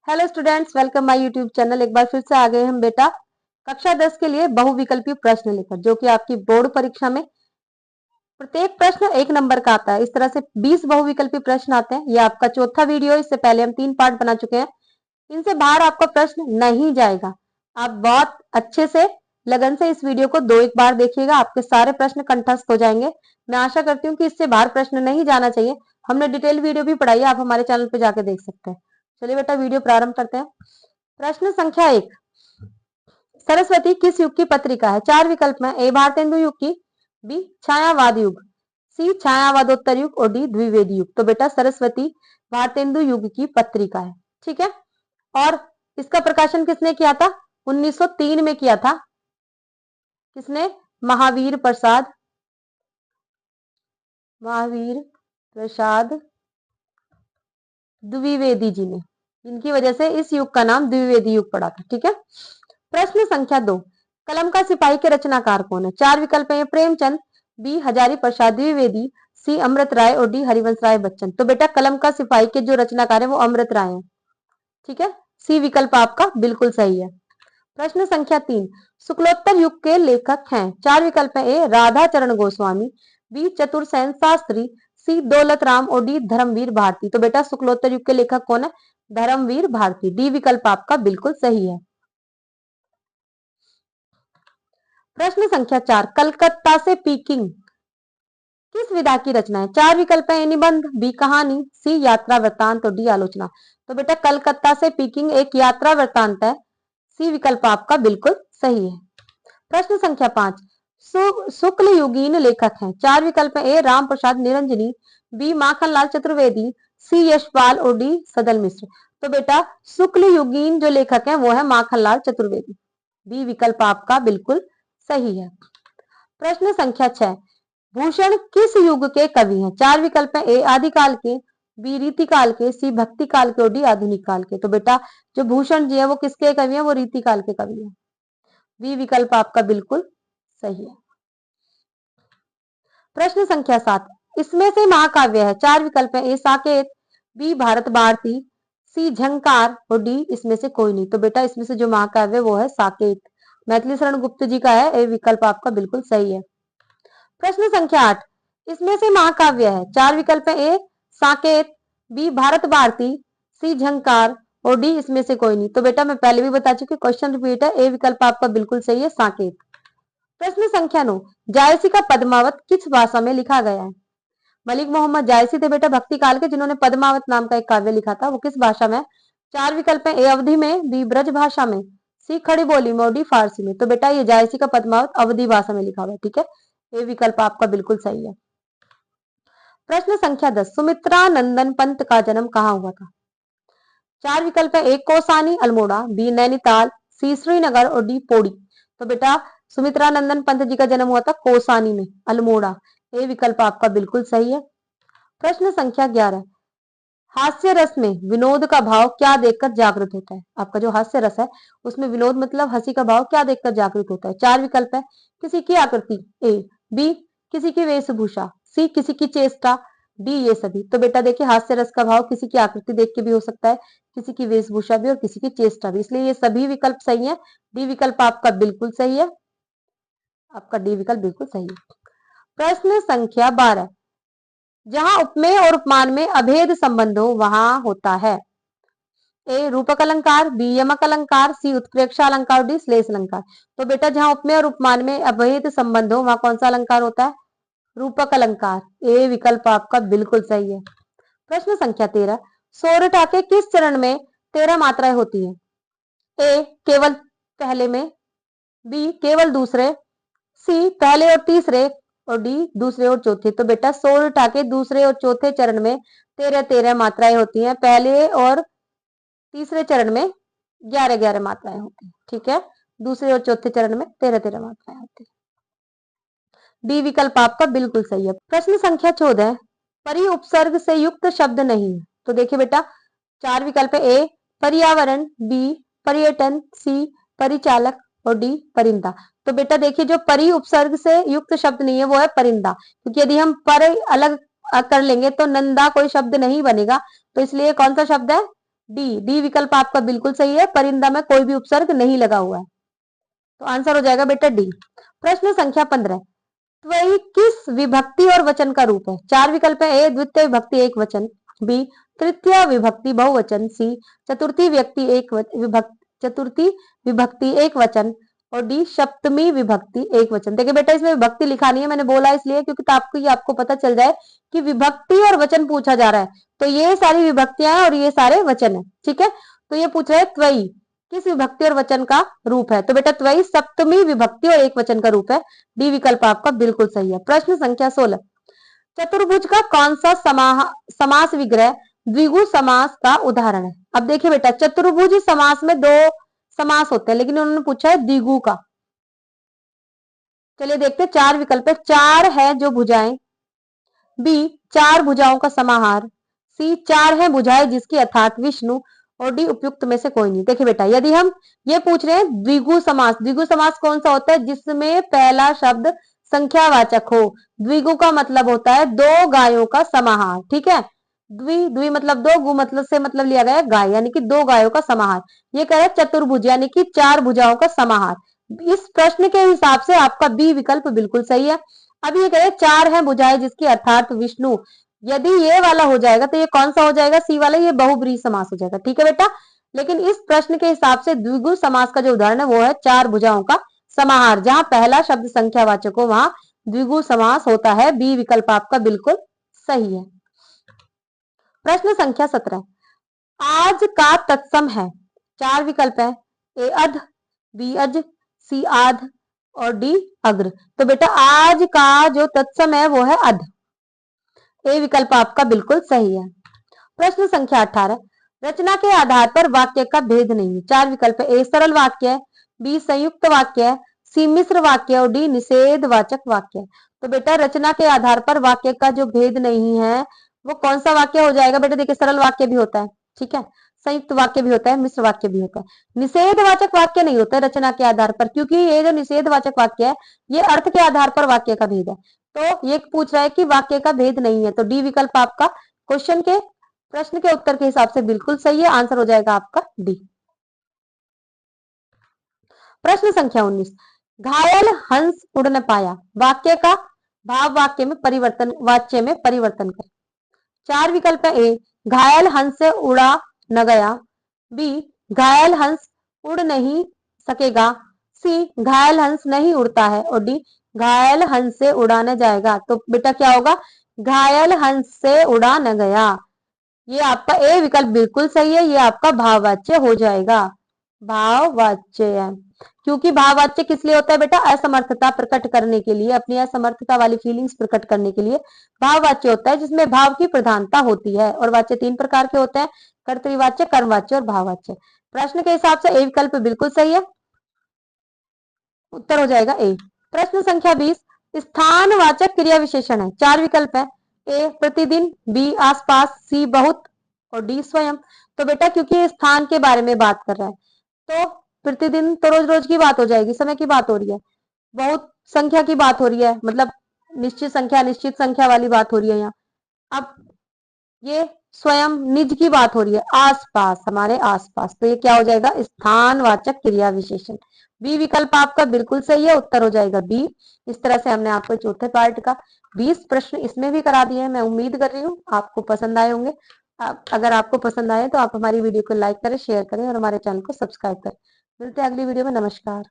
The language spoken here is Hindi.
Hello students, welcome my YouTube channel. एक बार फिर से आ गए हम बेटा कक्षा 10 के लिए बहुविकल्पी प्रश्न लेकर, जो कि आपकी बोर्ड परीक्षा में प्रत्येक प्रश्न 1 नंबर का आता है। इस तरह से 20 बहुविकल्पी प्रश्न आते हैं। यह आपका चौथा वीडियो। इससे पहले हम 3 पार्ट बना चुके हैं। इनसे बाहर आपका प्रश्न नहीं जाएगा। आप बहुत अच्छे से लगन से इस वीडियो को 2 एक बार देखिएगा, आपके सारे प्रश्न कंठस्थ हो जाएंगे। मैं आशा करती हूँ कि इससे बाहर प्रश्न नहीं जाना चाहिए। हमने डिटेल वीडियो भी पढ़ाई है, आप हमारे चैनल पर जाकर देख सकते हैं। चलिए बेटा वीडियो प्रारंभ करते हैं। प्रश्न संख्या 1, सरस्वती किस युग की पत्रिका है? 4 विकल्प में। ए भारतेंदु युग की, बी छायावाद युग, सी छायावादोत्तर युग और डी द्विवेदी युग। तो बेटा सरस्वती भारतेंदु युग की पत्रिका है, ठीक है। और इसका प्रकाशन किसने किया था? 1903 में किया था। किसने? महावीर प्रसाद द्विवेदी जी ने। इनकी वजह से इस युग का नाम द्विवेदी युग पड़ा था, ठीक है। प्रश्न संख्या 2, कलम का सिपाही के रचनाकार कौन है? 4 विकल्प है। प्रेमचंद, बी हजारी प्रसाद द्विवेदी, सी अमृत राय और डी हरिवंश राय बच्चन। तो बेटा कलम का सिपाही के जो रचनाकार है वो अमृत राय है, ठीक है। सी विकल्प आपका बिल्कुल सही है। प्रश्न संख्या 3, शुक्लोत्तर युग के लेखक हैं? 4 विकल्प है। ए राधा चरण गोस्वामी, बी चतुर्सेन शास्त्री, सी दौलत राम और डी धर्मवीर भारती। तो बेटा शुक्लोत्तर युग के लेखक कौन है? धर्मवीर भारती। डी विकल्प आपका बिल्कुल सही है। प्रश्न संख्या 4, कलकत्ता से पीकिंग किस विधा की रचना है? 4 विकल्प है। निबंध, बी कहानी, सी यात्रा वृत्तांत और डी आलोचना। तो बेटा कलकत्ता से पीकिंग एक यात्रा वृत्तांत है। सी विकल्प आपका बिल्कुल सही है। प्रश्न संख्या 5, शुक्ल युगीन लेखक हैं? 4 विकल्प है। ए राम प्रसाद निरंजनी, बी माखनलाल चतुर्वेदी, सी यशपाल और डी सदल मिश्र। तो बेटा शुक्ल युगीन जो लेखक हैं वो है माखनलाल चतुर्वेदी। बी विकल्प आपका बिल्कुल सही है। प्रश्न संख्या 6, भूषण किस युग के कवि हैं? 4 विकल्प है। ए आदिकाल के, बी रीति काल के, सी भक्ति काल के और डी आधुनिक काल के। तो बेटा जो भूषण जी है वो किसके कवि हैं? वो रीति काल के कवि हैं। बी विकल्प आपका बिल्कुल सही है। प्रश्न संख्या 7, इसमें से महाकाव्य है? 4 विकल्प है। ए साकेत, बी भारत भारती, सी झंकार और डी इसमें से कोई नहीं। तो बेटा इसमें से जो महाकाव्य है वो है साकेत, मैथिली शरण गुप्त जी का है। ए विकल्प आपका बिल्कुल सही है। प्रश्न संख्या 8, इसमें से महाकाव्य है? 4 विकल्प है। ए साकेत, बी भारत भारती, सी झंकार और डी इसमें से कोई नहीं। तो बेटा मैं पहले भी बता चुकी, क्वेश्चन रिपीट है। ए विकल्प आपका बिल्कुल सही है, साकेत। प्रश्न संख्या 9, जायसी का पद्मावत किस भाषा में लिखा गया है? मलिक मोहम्मद जायसी थे बेटा भक्ति काल के, जिन्होंने पद्मावत नाम का एक काव्य लिखा था। वो किस भाषा में? 4 विकल्प है। ए अवधि में, बी ब्रज भाषा में, सी खड़ी बोली में और डी फारसी में। तो बेटा ये जायसी का पद्मावत अवधि भाषा में लिखा हुआ है, ठीक है। ये विकल्प आपका बिल्कुल सही है। प्रश्न संख्या 10, सुमित्रा नंदन पंत का जन्म कहाँ हुआ था? 4 विकल्प है। ए कौसानी अल्मोड़ा, बी नैनीताल, सी श्रीनगर और डी पौड़ी। तो बेटा सुमित्रा नंदन पंत जी का जन्म हुआ था कौसानी में, अल्मोड़ा। ये विकल्प आपका बिल्कुल सही है। प्रश्न संख्या 11, हास्य रस में विनोद का भाव क्या देखकर जागृत होता है? आपका जो हास्य रस है उसमें विनोद मतलब हंसी का भाव क्या देखकर जागृत होता है? 4 विकल्प है। किसी की आकृति, ए, बी किसी की वेशभूषा, सी किसी की चेष्टा, डी ये सभी। तो बेटा देखिए हास्य रस का भाव किसी की आकृति देख के भी हो सकता है, किसी की वेशभूषा भी और किसी की चेष्टा भी, इसलिए ये सभी विकल्प सही है। डी विकल्प आपका बिल्कुल सही है। आपका डी विकल्प बिल्कुल सही है। प्रश्न संख्या 12, जहां उपमेय और उपमान में अभेद संबंध हो वहां होता है? ए रूपक अलंकार, बी यमक अलंकार, सी उत्प्रेक्षा अलंकार, डी श्लेष अलंकार। तो बेटा जहां उपमेय और उपमान में अभेद संबंध हो वहां कौन सा अलंकार होता है? रूपक अलंकार। ए विकल्प आपका बिल्कुल सही है। प्रश्न संख्या 13, सोरठा के किस चरण में 13 मात्राएं होती हैं? ए केवल पहले में, बी केवल दूसरे, सी पहले और तीसरे और डी दूसरे और चौथे। तो बेटा सोरठा के दूसरे और चौथे चरण में 13 मात्राएं होती हैं। पहले और तीसरे चरण में 11 मात्राएं होती हैं, ठीक है। दूसरे और चौथे चरण में 13 मात्राएं होती हैं। डी विकल्प आपका बिल्कुल सही है। प्रश्न संख्या 14, परि उपसर्ग से युक्त शब्द नहीं है? तो देखिए बेटा 4 विकल्प है। ए पर्यावरण, बी पर्यटन, सी परिचालक और डी परिंदा। तो बेटा देखिए जो परि उपसर्ग से युक्त शब्द नहीं है वो है परिंदा, क्योंकि यदि हम पर अलग कर लेंगे तो नंदा कोई शब्द नहीं बनेगा। तो इसलिए कौन सा शब्द है? डी विकल्प आपका बिल्कुल सही है, परिंदा में कोई भी उपसर्ग नहीं लगा हुआ है, तो आंसर हो जाएगा बेटा डी। प्रश्न संख्या 15, त्वयी किस विभक्ति और वचन का रूप है? चार विकल्प है। ए द्वितीय विभक्ति एक वचन, बी तृतीय विभक्ति बहुवचन, सी चतुर्थी विभक्ति एक वचन, और डी सप्तमी विभक्ति एक वचन। देखिए बेटा इसमें विभक्ति लिखा नहीं है, मैंने बोला इसलिए क्योंकि आपको पता चल जाए कि विभक्ति और वचन पूछा जा रहा है, तो ये सारी विभक्तियां हैं और ये सारे वचन है, ठीक है। तो ये पूछ रहे हैं त्वयी किस विभक्ति और वचन का रूप है, तो बेटा त्वयी सप्तमी विभक्ति और एक वचन का रूप है, डी विकल्प आपका बिल्कुल सही है। प्रश्न संख्या 16, चतुर्भुज का कौन सा समास विग्रह द्विगु समास का उदाहरण है? अब देखिए बेटा चतुर्भुज समास में दो समास होते हैं, लेकिन उन्होंने पूछा है द्विगु का। चलिए देखते हैं, चार विकल्प है। चार है जो भुजाएं, बी चार भुजाओं का समाहार, सी चार है भुजाएं जिसकी अर्थात विष्णु, और डी उपयुक्त में से कोई नहीं। देखिए बेटा यदि हम ये पूछ रहे हैं द्विगु समास कौन सा होता है? जिसमें पहला शब्द संख्यावाचक हो। द्विगु का मतलब होता है दो गायों का समाहार, ठीक है। द्वि मतलब दो, गु मतलब से मतलब लिया गया गाय, यानी कि दो गायों का समाहार। ये कह रहे हैं चतुर्भुज यानी कि चार भुजाओं का समाहार। इस प्रश्न के हिसाब से आपका बी विकल्प बिल्कुल सही है। अब ये कह रहे हैं चार है भुजाएं जिसकी अर्थात विष्णु, यदि ये वाला हो जाएगा तो ये कौन सा हो जाएगा? सी वाला, ये बहुब्रीहि समास हो जाएगा, ठीक है बेटा। लेकिन इस प्रश्न के हिसाब से द्विगु समास का जो उदाहरण है वो है चार भुजाओं का समाहार, जहां पहला शब्द संख्यावाचक हो वहां द्विगु समास होता है। बी विकल्प आपका बिल्कुल सही है। प्रश्न संख्या 17, आज का तत्सम है। चार विकल्प है। ए अध, बी अज, सी आध, और डी अग्र। तो बेटा आज का जो तत्सम है वो है अध, ए विकल्प आपका बिल्कुल सही है। प्रश्न संख्या 18, रचना के आधार पर वाक्य का भेद नहीं। चार विकल्प है। ए सरल वाक्य है, बी संयुक्त वाक्य है, सी मिश्र वाक्य और डी निषेधवाचक वाक्य है। तो बेटा रचना के आधार पर वाक्य का जो भेद नहीं है वो कौन सा वाक्य हो जाएगा? बेटा देखिए सरल वाक्य भी होता है, ठीक है, संयुक्त वाक्य भी होता है, मिश्र वाक्य भी होता है। निषेधवाचक वाक्य नहीं होता है रचना के आधार पर, क्योंकि ये जो निषेधवाचक वाक्य है ये अर्थ के आधार पर वाक्य का भेद है। तो ये पूछ रहा है कि वाक्य का भेद नहीं है, तो डी विकल्प आपका क्वेश्चन के प्रश्न के उत्तर के हिसाब से बिल्कुल सही है, आंसर हो जाएगा आपका डी। प्रश्न संख्या 19, घायल हंस उड़ न पाया, वाक्य का भाव वाक्य में परिवर्तन कर। चार विकल्प है। ए घायल हंस से उड़ा न गया, बी घायल हंस उड़ नहीं सकेगा, सी घायल हंस नहीं उड़ता है, और डी घायल हंस से उड़ा न जाएगा। तो बेटा क्या होगा? घायल हंस से उड़ा न गया। ये आपका ए विकल्प बिल्कुल सही है, ये आपका भाववाच्य हो जाएगा, भाववाच्य है। क्योंकि भाववाच्य किस लिए होता है बेटा? असमर्थता प्रकट करने के लिए, अपनी असमर्थता वाली फीलिंग्स प्रकट करने के लिए भाववाच्य होता है, जिसमें भाव की प्रधानता होती है। और वाच्य तीन प्रकार के होते हैं, कर्तृवाच्य, कर्मवाच्य और भाववाच्य। प्रश्न के हिसाब से ए विकल्प बिल्कुल सही है, उत्तर हो जाएगा ए। प्रश्न संख्या 20, स्थानवाचक क्रिया विशेषण है। चार विकल्प है। ए प्रतिदिन, बी आसपास, सी बहुत, और डी स्वयं। तो बेटा क्योंकि स्थान के बारे में बात कर रहा है तो प्रतिदिन तो रोज रोज की बात हो जाएगी, समय की बात हो रही है। बहुत संख्या की बात हो रही है, मतलब निश्चित संख्या अनिश्चित संख्या वाली बात हो रही है यहाँ। अब ये स्वयं निज की बात हो रही है, आसपास, हमारे आसपास, तो ये क्या हो जाएगा? स्थानवाचक क्रिया विशेषण। बी विकल्प आपका बिल्कुल सही है, उत्तर हो जाएगा बी। इस तरह से हमने आपको चौथे पार्ट का 20 प्रश्न इसमें भी करा दिए हैं। मैं उम्मीद कर रही हूँ आपको पसंद आए होंगे। अगर आपको पसंद आए तो आप हमारी वीडियो को लाइक करें, शेयर करें और हमारे चैनल को सब्सक्राइब करें। मिलते हैं अगली वीडियो में। नमस्कार।